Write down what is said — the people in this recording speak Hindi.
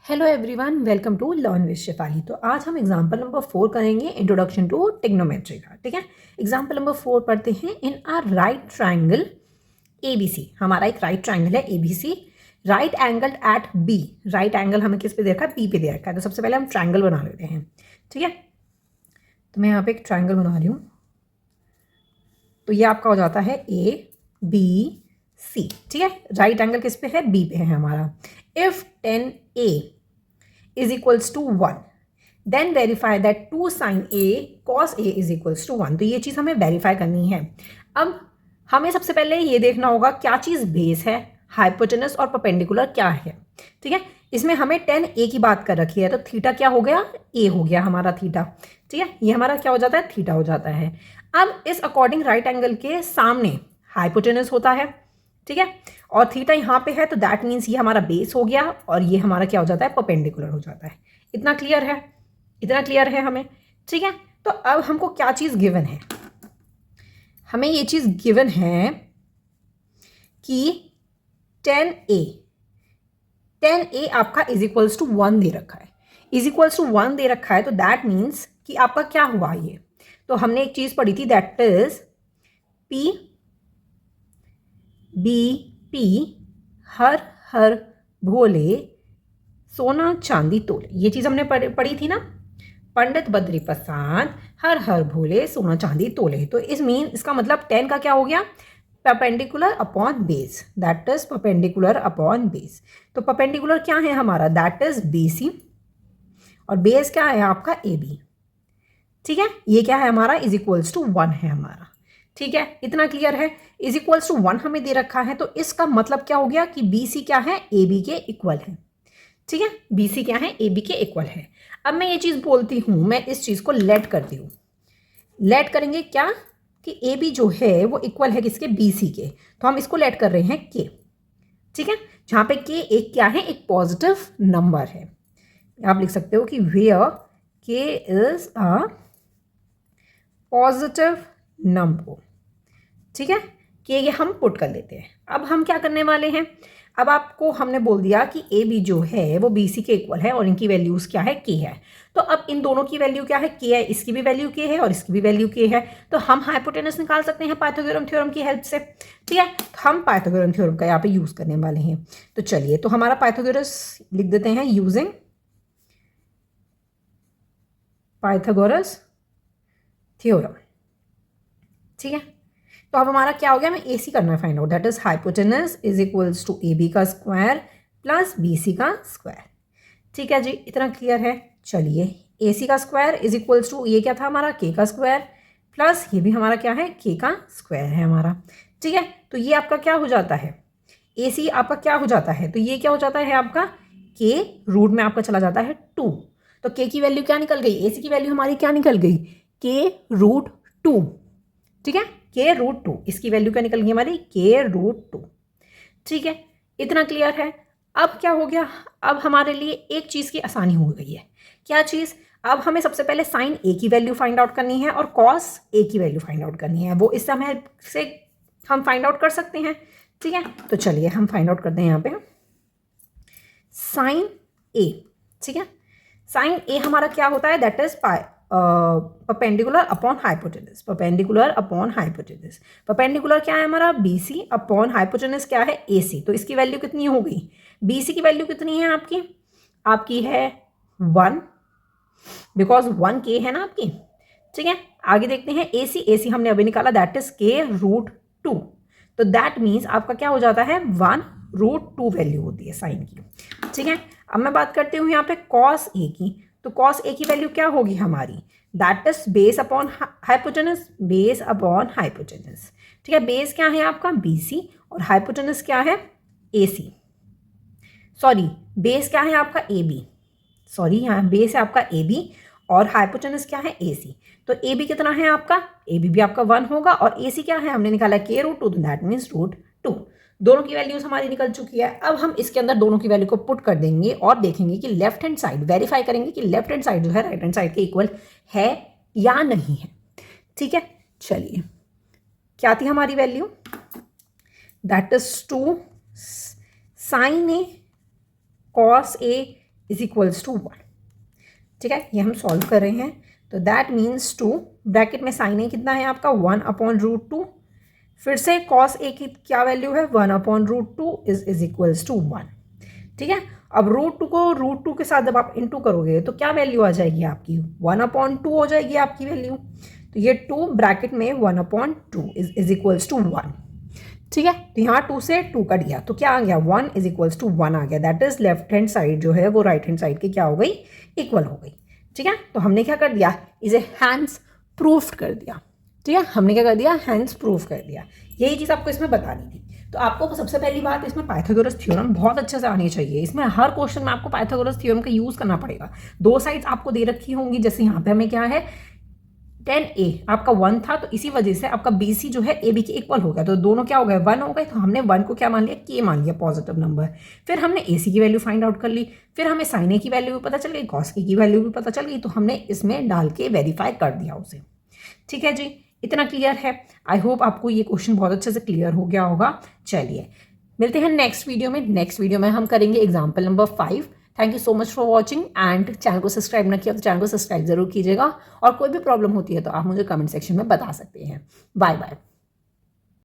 Hello everyone, welcome to learn with Shefali. तो आज हम एग्जांपल नंबर 4 करेंगे, इंट्रोडक्शन टू ट्रिग्नोमेट्री का। ठीक है, एग्जांपल नंबर 4 पढ़ते हैं। In a right triangle ABC, हमारा एक राइट ट्राइंगल है ABC, right angle at B. Right angle हमें किस पे दे रखा है? बी पे दे रखा है। तो सबसे पहले हम ट्राइंगल बना लेते हैं। ठीक है, तो मैं यहाँ पे एक ट्राइंगल बना रही हूँ। तो ये आपका हो जाता है ए बी सी। ठीक है, राइट एंगल किस पे है? बी पे है हमारा। If 10A is equals to 1 then verify that 2 sin A cos A is equals to 1। तो ये चीज़ हमें वेरीफाई करनी है। अब हमें सबसे पहले ये देखना होगा क्या चीज़ बेस है, हाइपोटेनस और परपेंडिकुलर क्या है। ठीक है, इसमें हमें 10A की बात कर रखी है, तो थीटा क्या हो गया? ए हो गया हमारा थीटा। ठीक है, ये हमारा क्या हो जाता है? थीटा हो जाता है। अब इस अकॉर्डिंग राइट एंगल के सामने हाइपोटेनस होता है। ठीक है, और थीटा यहाँ पे है, तो दैट मीन्स ये हमारा बेस हो गया और ये हमारा क्या हो जाता है? परपेंडिकुलर हो जाता है। इतना क्लियर है? इतना क्लियर है हमें? ठीक है, तो अब हमको क्या चीज़ गिवन है? हमें ये चीज़ गिवन है कि 10A आपका इज इक्वल्स टू 1 दे रखा है। इज इक्वल्स टू 1 दे रखा है, तो दैट मीन्स कि आपका क्या हुआ ये? तो हमने एक चीज़ पढ़ी थी, that is P B P हर हर भोले सोना चांदी तोले। ये चीज़ हमने पढ़ी थी ना, पंडित बद्री प्रसाद हर हर भोले सोना चांदी तोले। तो इसका मतलब 10 का क्या हो गया? Perpendicular upon base, that is perpendicular upon base. तो परपेंडिकुलर क्या है हमारा? दैट इज BC और बेस क्या है आपका? AB। ठीक है, ये क्या है हमारा? इज इक्वल्स टू 1 है हमारा। ठीक है, इतना क्लियर है? इज इक्वल्स टू 1 हमें दे रखा है, तो इसका मतलब क्या हो गया कि BC क्या है? AB के इक्वल है। ठीक है, BC क्या है? AB के इक्वल है। अब मैं ये चीज़ बोलती हूँ, मैं इस चीज़ को लेट करती हूँ। लेट करेंगे क्या? कि AB जो है वो इक्वल है किसके? BC के। तो हम इसको लेट कर रहे हैं K। ठीक है, जहाँ पे K एक क्या है? एक पॉजिटिव नंबर है। आप लिख सकते हो कि where K is a positive number. ठीक है, कि ये हम पुट कर लेते हैं। अब हम क्या करने वाले हैं? अब आपको हमने बोल दिया कि ए बी जो है वो BC के इक्वल है और इनकी वैल्यूज क्या है? K है। तो अब इन दोनों की वैल्यू क्या है? K है। इसकी भी वैल्यू K है और इसकी भी वैल्यू K है। तो हम हाइपोटेनस निकाल सकते हैं पाइथागोरम थ्योरम की हेल्प से। ठीक है, हम पाइथागोरम थ्योरम का यहाँ पे यूज करने वाले हैं। तो चलिए, तो हमारा पाइथागोरस लिख देते हैं, यूजिंग पाइथागोरस थ्योरम। ठीक है, तो अब हमारा क्या हो गया? हमें AC करना है find out, that is hypotenuse is equals to AB का स्क्वायर प्लस BC का स्क्वायर। ठीक है जी, इतना क्लियर है? चलिए, AC का स्क्वायर इज इक्वल्स टू, ये क्या था हमारा? K का स्क्वायर प्लस ये भी हमारा क्या है? K का स्क्वायर है हमारा। ठीक है, तो ये आपका क्या हो जाता है? AC आपका क्या हो जाता है? तो ये क्या हो जाता है आपका? K रूट में आपका चला जाता है 2। तो K की वैल्यू क्या निकल गई? AC की वैल्यू हमारी क्या निकल गई? K root 2। ठीक है, K रूट 2, इसकी वैल्यू क्या निकल गई हमारी? K root 2। ठीक है, इतना क्लियर है? अब क्या हो गया? अब हमारे लिए एक चीज़ की आसानी हो गई है। क्या चीज़? अब हमें सबसे पहले साइन A की वैल्यू फाइंड आउट करनी है और कॉस A की वैल्यू फाइंड आउट करनी है। वो इस समय से हम फाइंड आउट कर सकते हैं। ठीक है, तो चलिए हम फाइंड आउट करते हैं यहाँ पे साइन A। ठीक है, साइन A हमारा क्या होता है? That is perpendicular upon hypotenuse. Perpendicular upon hypotenuse. Perpendicular क्या है हमारा? BC अपॉन हाइपोटेनस क्या है? AC। तो इसकी वैल्यू कितनी हो गई? BC की वैल्यू कितनी है आपकी? आपकी है 1, बिकॉज 1K है ना आपकी। ठीक है, आगे देखते हैं AC हमने अभी निकाला, दैट इज K रूट 2। तो दैट मीन्स आपका क्या हो जाता है? 1 रूट 2 वैल्यू होती है साइन की। ठीक है, अब मैं बात करती हूँ यहाँ पे कॉस A की। तो कॉस A की वैल्यू क्या होगी हमारी? That is base upon hypotenuse. Base upon hypotenuse. ठीक है, बेस क्या है आपका? BC और हाइपोटेनस क्या है? AC। सॉरी, बेस क्या है आपका? AB। सॉरी, यहाँ बेस है आपका AB और हाइपोटेनस क्या है? AC। तो AB कितना है आपका? AB भी आपका 1 होगा और AC क्या है? हमने निकाला K रूट 2, तो दैट मीन्स रूट 2। दोनों की वैल्यूज हमारी निकल चुकी है। अब हम इसके अंदर दोनों की वैल्यू को पुट कर देंगे और देखेंगे कि लेफ्ट हैंड साइड वेरीफाई करेंगे कि लेफ्ट हैंड साइड जो है राइट हैंड साइड के इक्वल है या नहीं है। ठीक है, चलिए, क्या थी हमारी value? That is 2 sine A cos A is equals to 1। ठीक है, ये हम सॉल्व कर रहे हैं। तो दैट मीन्स 2 ब्रैकेट में साइन ए कितना है आपका 1/√2, फिर से कॉस ए की क्या वैल्यू है 1/√2 इज इक्वल्स टू 1। ठीक है, अब √2 को √2 के साथ जब आप इंटू करोगे तो क्या वैल्यू आ जाएगी आपकी 1/2 हो जाएगी आपकी वैल्यू। तो ये 2 ब्रैकेट में 1/2 इज इक्वल्स टू 1। ठीक है, तो यहाँ 2 से 2 कट गया तो क्या आ गया 1 इज इक्वल्स टू 1 आ गया। That is left hand side जो है वो राइट हैंड साइड की क्या हो गई इक्वल हो गई। ठीक है, तो हमने क्या कर दिया इसे हैंड्स प्रूफ कर दिया। ठीक है, हमने क्या कर दिया हैंड्स प्रूफ कर दिया। यही चीज़ आपको इसमें बतानी थी। तो आपको सबसे पहली बात इसमें पाइथागोरस थ्योरम बहुत अच्छे से आनी चाहिए। इसमें हर क्वेश्चन में आपको पाइथागोरस थ्योरम का यूज़ करना पड़ेगा। 2 साइड्स आपको दे रखी होंगी, जैसे यहाँ पे हमें क्या है 10a आपका 1 था तो इसी वजह से आपका bc जो है ab के इक्वल हो गया, तो दोनों क्या हो गए 1 हो गए। तो हमने 1 को क्या मान लिया k मान लिया पॉजिटिव नंबर। फिर हमने ac की वैल्यू फाइंड आउट कर ली, फिर हमें sin a की वैल्यू भी पता चल गई, cos a की वैल्यू भी पता चल गई, तो हमने इसमें डाल के वेरीफाई कर दिया उसे। ठीक है जी, इतना क्लियर है। आई होप आपको ये क्वेश्चन बहुत अच्छे से क्लियर हो गया होगा। चलिए मिलते हैं नेक्स्ट वीडियो में। नेक्स्ट वीडियो में हम करेंगे example number 5। Thank you so much for watching and channel को सब्सक्राइब ना किया तो चैनल को सब्सक्राइब जरूर कीजिएगा, और कोई भी प्रॉब्लम होती है तो आप मुझे कमेंट सेक्शन में बता सकते हैं। Bye bye.